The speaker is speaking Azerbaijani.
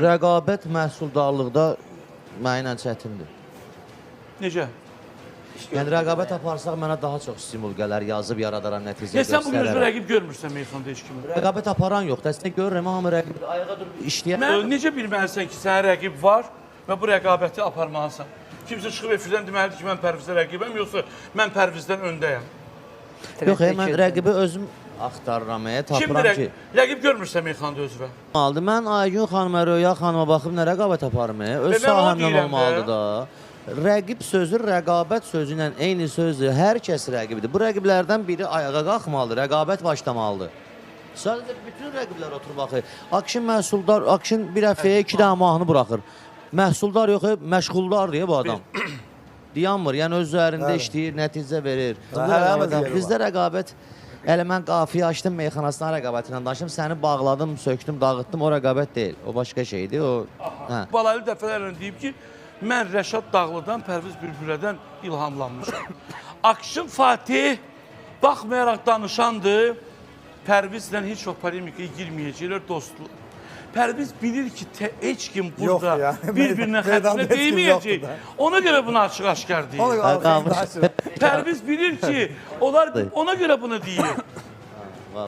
rəqabət məhsuldarlıqda mənlə çətindir. Necə? Yəni rəqabət aparsaq mənə daha çox stimul gələr, yazıb yaradaram, nəticə Sən bu gün göstərərəm. rəqib görmürsən meyxanda heç kimi. Rəqabət aparan yoxdur. Əslində görürəm, hamı rəqib ayağa durub işləyən. Necə bilməlisən ki, sənin rəqib var və bu rəqabəti aparmalısan? Kimsə çıxıb efirdən deməlidir ki, mən Pərvizdə rəqibəm, yoxsa mən Pərvizdən öndəyəm. Yox, mən rəqibi özüm axtarıram, tapıram Kimdir ki. rəqib görmürsən meyxanda özünə? Mən Aygün xanıma, Röya xanıma baxıb nə rəqabət aparım, öz mən onu sahəmdən deyirəm olmalıdır da. Rəqib sözü, rəqabət sözü ilə eyni sözdür. Hər kəs rəqibdir. Bu rəqiblərdən biri ayağa qalxmalıdır, rəqabət başlamalıdır. Sadəcə bütün rəqiblər oturub baxır. Akşin məhsuldar, Akşin bir həftəyə 2 dənə mahnı buraxır. Məhsuldar yox, məşğuldar deyə bu adam. Dayanmır, yəni öz üzərində işləyir, nəticə verir. Bizdə rəqabət, elə mən qafiyə açdım, meyxanasına rəqabət ilə danışdım, səni bağladım, söktüm, dağıtdım, o rəqabət deyil. O başqa şeydir, o... Balaylı dəfələrlə deyib ki, mən Rəşad Dağlıdan, Pərviz Bülbülədən ilhamlanmışam. Akşin Fatih baxmayaraq danışandır, Pərvizlə heç vaxt polemikaya girməyəcəklər, dostluq. Pərviz bilir ki, heç kim burada bir-birinə xətrinə deyməyəcək. Ona görə bunu açıq-aşkar deyir. Pərviz bilir ki, onlar ona görə bunu deyir.